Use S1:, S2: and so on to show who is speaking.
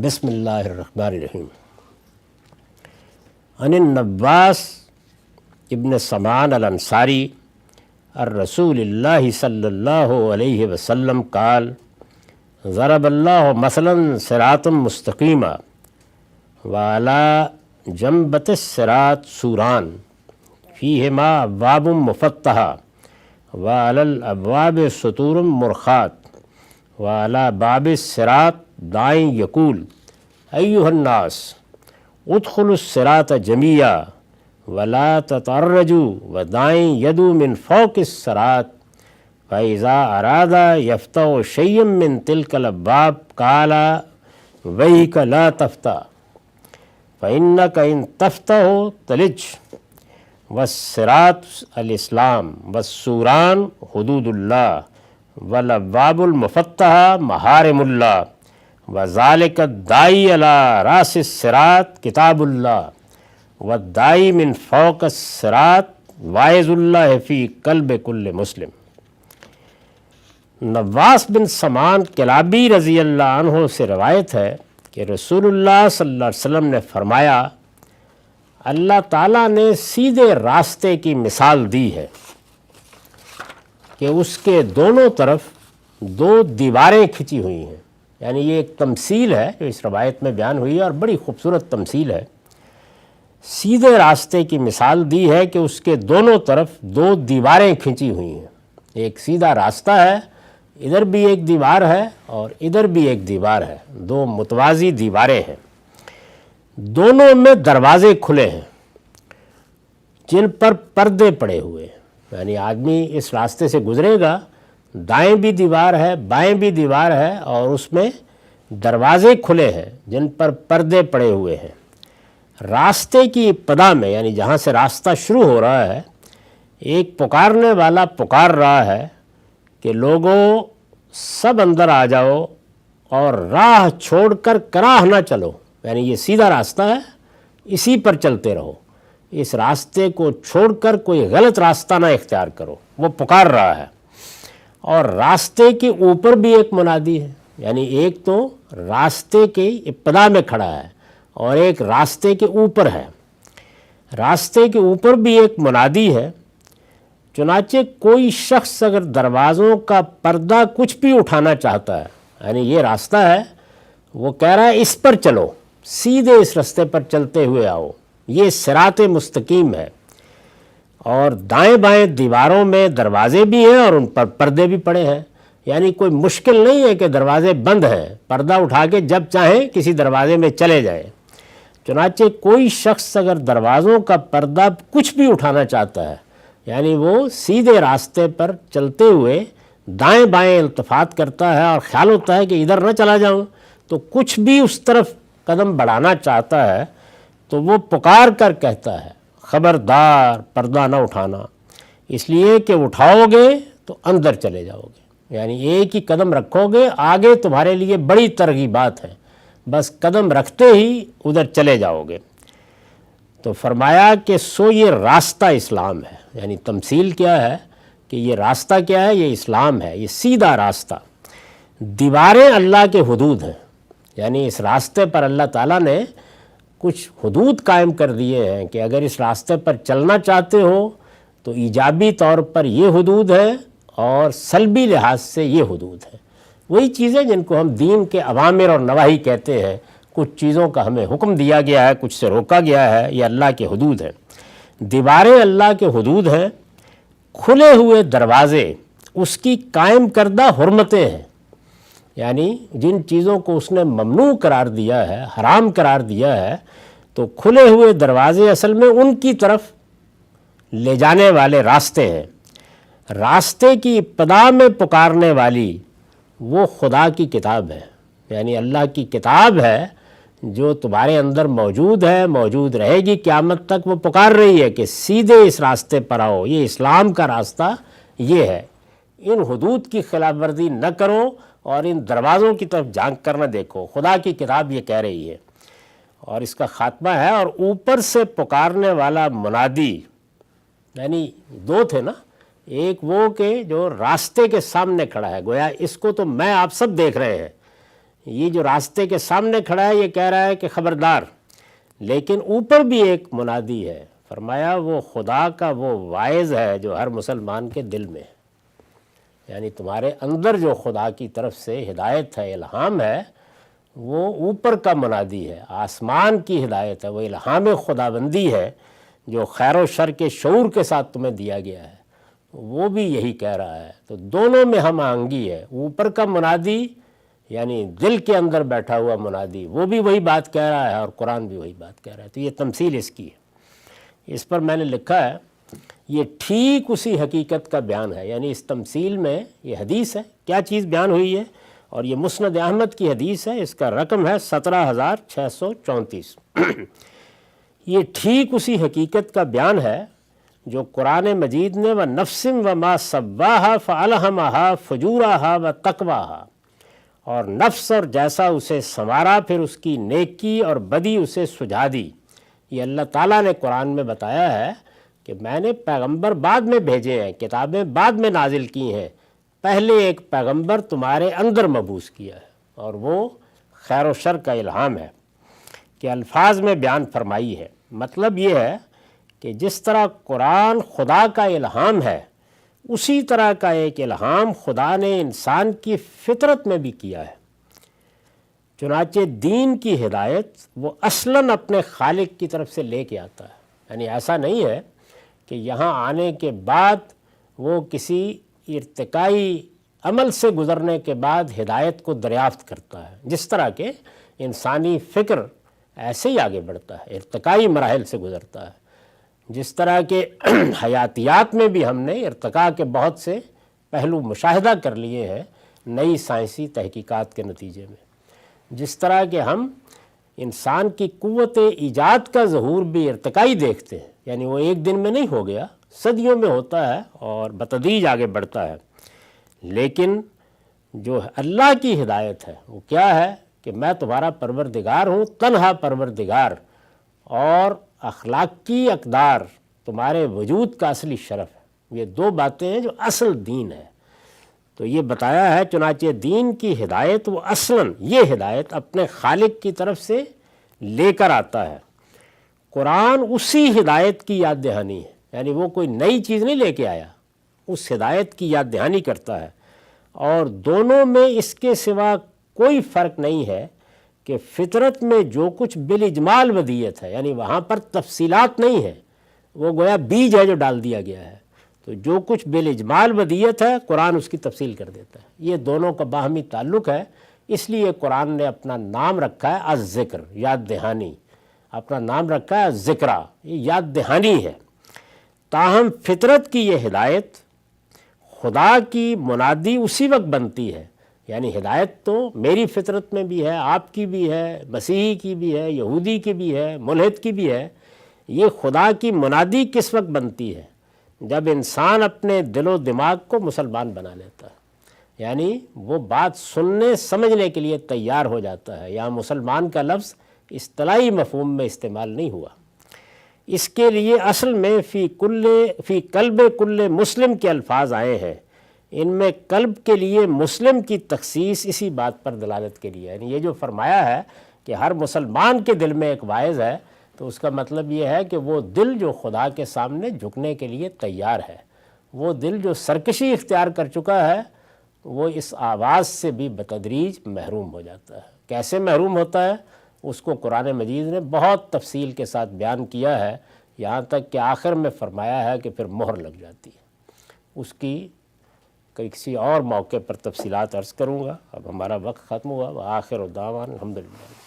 S1: بسم اللہ الرحمن الرحیم۔ عن النواس ابن سمان الانصاری الرسول اللہ صلی اللہ علیہ وسلم قال ضرب اللہ مثلا صراطا مستقیما وعلی جنبت الصراط سوران فیہما ابواب مفتحہ وعلی الابواب سطور مرخات وعلی باب الصراط داعٍ یقول ایھا الناس ادخلوا الصراط جمیعا ولا تتعرجوا وداعٍ یدعو من فوق الصراط فإذا أراد يفتح شيئا من تلك الأبواب قال ويحك لا تفتح فإنك إن تفتح تلج والصراط الإسلام والسوران حدود الله والأبواب المفتحة محارم الله وذلك الداعي على رأس الصراط كتاب الله والداعي من فوق الصراط واعظ الله في قلب كل مسلم۔ نواس بن سمان کلابی رضی اللہ عنہ سے روایت ہے کہ رسول اللہ صلی اللہ علیہ وسلم نے فرمایا اللہ تعالیٰ نے سیدھے راستے کی مثال دی ہے کہ اس کے دونوں طرف دو دیواریں کھنچی ہوئی ہیں، یعنی یہ ایک تمثیل ہے جو اس روایت میں بیان ہوئی ہے اور بڑی خوبصورت تمثیل ہے۔ سیدھے راستے کی مثال دی ہے کہ اس کے دونوں طرف دو دیواریں کھنچی ہوئی ہیں، ایک سیدھا راستہ ہے، ادھر بھی ایک دیوار ہے اور ادھر بھی ایک دیوار ہے، دو متوازی دیواریں ہیں، دونوں میں دروازے کھلے ہیں جن پر پردے پڑے ہوئے ہیں، یعنی آدمی اس راستے سے گزرے گا، دائیں بھی دیوار ہے بائیں بھی دیوار ہے اور اس میں دروازے کھلے ہیں جن پر پردے پڑے ہوئے ہیں۔ راستے کی ابتدا میں یعنی جہاں سے راستہ شروع ہو رہا ہے ایک پکارنے والا پکار رہا ہے کہ لوگوں سب اندر آ جاؤ اور راہ چھوڑ کر کراہ نہ چلو، یعنی یہ سیدھا راستہ ہے اسی پر چلتے رہو، اس راستے کو چھوڑ کر کوئی غلط راستہ نہ اختیار کرو، وہ پکار رہا ہے۔ اور راستے کے اوپر بھی ایک منادی ہے، یعنی ایک تو راستے کے ابتدا میں کھڑا ہے اور ایک راستے کے اوپر ہے، راستے کے اوپر بھی ایک منادی ہے۔ چنانچہ کوئی شخص اگر دروازوں کا پردہ کچھ بھی اٹھانا چاہتا ہے، یعنی یہ راستہ ہے، وہ کہہ رہا ہے اس پر چلو، سیدھے اس راستے پر چلتے ہوئے آؤ، یہ صراط مستقیم ہے، اور دائیں بائیں دیواروں میں دروازے بھی ہیں اور ان پر پردے بھی پڑے ہیں، یعنی کوئی مشکل نہیں ہے کہ دروازے بند ہیں، پردہ اٹھا کے جب چاہیں کسی دروازے میں چلے جائیں۔ چنانچہ کوئی شخص اگر دروازوں کا پردہ کچھ بھی اٹھانا چاہتا ہے، یعنی وہ سیدھے راستے پر چلتے ہوئے دائیں بائیں التفات کرتا ہے اور خیال ہوتا ہے کہ ادھر نہ چلا جاؤں، تو کچھ بھی اس طرف قدم بڑھانا چاہتا ہے تو وہ پکار کر کہتا ہے خبردار پردہ نہ اٹھانا، اس لیے کہ اٹھاؤ گے تو اندر چلے جاؤ گے، یعنی ایک ہی قدم رکھو گے آگے تمہارے لیے بڑی ترغیبات ہیں، بس قدم رکھتے ہی ادھر چلے جاؤ گے۔ تو فرمایا کہ سو یہ راستہ اسلام ہے، یعنی تمثیل کیا ہے کہ یہ راستہ کیا ہے، یہ اسلام ہے، یہ سیدھا راستہ۔ دیواریں اللہ کے حدود ہیں، یعنی اس راستے پر اللہ تعالیٰ نے کچھ حدود قائم کر دیے ہیں کہ اگر اس راستے پر چلنا چاہتے ہو تو ایجابی طور پر یہ حدود ہے اور سلبی لحاظ سے یہ حدود ہے، وہی چیزیں جن کو ہم دین کے اوامر اور نواہی کہتے ہیں، کچھ چیزوں کا ہمیں حکم دیا گیا ہے، کچھ سے روکا گیا ہے، یہ اللہ کے حدود ہیں۔ دیواریں اللہ کے حدود ہیں، کھلے ہوئے دروازے اس کی قائم کردہ حرمتیں ہیں، یعنی جن چیزوں کو اس نے ممنوع قرار دیا ہے، حرام قرار دیا ہے، تو کھلے ہوئے دروازے اصل میں ان کی طرف لے جانے والے راستے ہیں۔ راستے کی ابتدا میں پکارنے والی وہ خدا کی کتاب ہے، یعنی اللہ کی کتاب ہے جو تمہارے اندر موجود ہے، موجود رہے گی قیامت تک، وہ پکار رہی ہے کہ سیدھے اس راستے پر آؤ، یہ اسلام کا راستہ یہ ہے، ان حدود کی خلاف ورزی نہ کرو اور ان دروازوں کی طرف جھانک کر نہ دیکھو، خدا کی کتاب یہ کہہ رہی ہے۔ اور اس کا خاتمہ ہے اور اوپر سے پکارنے والا منادی، یعنی دو تھے نا، ایک وہ کہ جو راستے کے سامنے کھڑا ہے، گویا اس کو تو میں آپ سب دیکھ رہے ہیں، یہ جو راستے کے سامنے کھڑا ہے یہ کہہ رہا ہے کہ خبردار، لیکن اوپر بھی ایک منادی ہے، فرمایا وہ خدا کا وہ واعظ ہے جو ہر مسلمان کے دل میں ہے، یعنی تمہارے اندر جو خدا کی طرف سے ہدایت ہے، الہام ہے، وہ اوپر کا منادی ہے، آسمان کی ہدایت ہے، وہ الہام خداوندی ہے جو خیر و شر کے شعور کے ساتھ تمہیں دیا گیا ہے، وہ بھی یہی کہہ رہا ہے۔ تو دونوں میں ہم آہنگی ہے، اوپر کا منادی یعنی دل کے اندر بیٹھا ہوا منادی وہ بھی وہی بات کہہ رہا ہے اور قرآن بھی وہی بات کہہ رہا ہے۔ تو یہ تمثیل اس کی ہے، اس پر میں نے لکھا ہے یہ ٹھیک اسی حقیقت کا بیان ہے، یعنی اس تمثیل میں یہ حدیث ہے، کیا چیز بیان ہوئی ہے، اور یہ مسند احمد کی حدیث ہے، اس کا رقم ہے 17,634۔ یہ ٹھیک اسی حقیقت کا بیان ہے جو قرآن مجید نے وَنَفْسٍ وَمَا سَوَّاهَا فَأَلْهَمَهَا فُجُورَهَا وَتَقْوَاهَا، اور نفس اور جیسا اسے سنوارا پھر اس کی نیکی اور بدی اسے سجھا دی۔ یہ اللہ تعالیٰ نے قرآن میں بتایا ہے کہ میں نے پیغمبر بعد میں بھیجے ہیں، کتابیں بعد میں نازل کی ہیں، پہلے ایک پیغمبر تمہارے اندر مبعوث کیا ہے، اور وہ خیر و شر کا الہام ہے کہ الفاظ میں بیان فرمائی ہے۔ مطلب یہ ہے کہ جس طرح قرآن خدا کا الہام ہے، اسی طرح کا ایک الہام خدا نے انسان کی فطرت میں بھی کیا ہے۔ چنانچہ دین کی ہدایت وہ اصلاً اپنے خالق کی طرف سے لے کے آتا ہے، یعنی ایسا نہیں ہے کہ یہاں آنے کے بعد وہ کسی ارتقائی عمل سے گزرنے کے بعد ہدایت کو دریافت کرتا ہے، جس طرح کہ انسانی فکر ایسے ہی آگے بڑھتا ہے، ارتقائی مراحل سے گزرتا ہے، جس طرح کہ حیاتیات میں بھی ہم نے ارتقاء کے بہت سے پہلو مشاہدہ کر لیے ہیں نئی سائنسی تحقیقات کے نتیجے میں، جس طرح کہ ہم انسان کی قوت ایجاد کا ظہور بھی ارتقائی دیکھتے ہیں، یعنی وہ ایک دن میں نہیں ہو گیا، صدیوں میں ہوتا ہے اور بتدریج آگے بڑھتا ہے۔ لیکن جو اللہ کی ہدایت ہے وہ کیا ہے کہ میں تمہارا پروردگار ہوں، تنہا پروردگار، اور اخلاقی اقدار تمہارے وجود کا اصلی شرف ہے۔ یہ دو باتیں ہیں جو اصل دین ہے۔ تو یہ بتایا ہے چنانچہ دین کی ہدایت وہ اصلاً یہ ہدایت اپنے خالق کی طرف سے لے کر آتا ہے۔ قرآن اسی ہدایت کی یاد دہانی ہے، یعنی وہ کوئی نئی چیز نہیں لے کے آیا، اس ہدایت کی یاد دہانی کرتا ہے، اور دونوں میں اس کے سوا کوئی فرق نہیں ہے کہ فطرت میں جو کچھ بالاجمال ودیت ہے، یعنی وہاں پر تفصیلات نہیں ہیں، وہ گویا بیج ہے جو ڈال دیا گیا ہے، تو جو کچھ بالاجمال ودیت ہے قرآن اس کی تفصیل کر دیتا ہے۔ یہ دونوں کا باہمی تعلق ہے، اس لیے قرآن نے اپنا نام رکھا ہے الذکر، یاد دہانی، اپنا نام رکھا ہے ذکرہ، یہ یاد دہانی ہے۔ تاہم فطرت کی یہ ہدایت خدا کی منادی اسی وقت بنتی ہے، یعنی ہدایت تو میری فطرت میں بھی ہے، آپ کی بھی ہے، مسیحی کی بھی ہے، یہودی کی بھی ہے، ملحد کی بھی ہے۔ یہ خدا کی منادی کس وقت بنتی ہے؟ جب انسان اپنے دل و دماغ کو مسلمان بنا لیتا ہے، یعنی وہ بات سننے سمجھنے کے لیے تیار ہو جاتا ہے۔ یہاں مسلمان کا لفظ اصطلاحی مفہوم میں استعمال نہیں ہوا، اس کے لیے اصل میں فی قلب کل مسلم کے الفاظ آئے ہیں، ان میں قلب کے لیے مسلم کی تخصیص اسی بات پر دلالت کے لیے، یعنی یہ جو فرمایا ہے کہ ہر مسلمان کے دل میں ایک واعظ ہے، تو اس کا مطلب یہ ہے کہ وہ دل جو خدا کے سامنے جھکنے کے لیے تیار ہے، وہ دل جو سرکشی اختیار کر چکا ہے، وہ اس آواز سے بھی بتدریج محروم ہو جاتا ہے۔ کیسے محروم ہوتا ہے اس کو قرآن مجید نے بہت تفصیل کے ساتھ بیان کیا ہے، یہاں تک کہ آخر میں فرمایا ہے کہ پھر مہر لگ جاتی ہے۔ اس کی کسی اور موقع پر تفصیلات عرض کروں گا، اب ہمارا وقت ختم ہوا۔ وآخر دعوانا الحمدللہ۔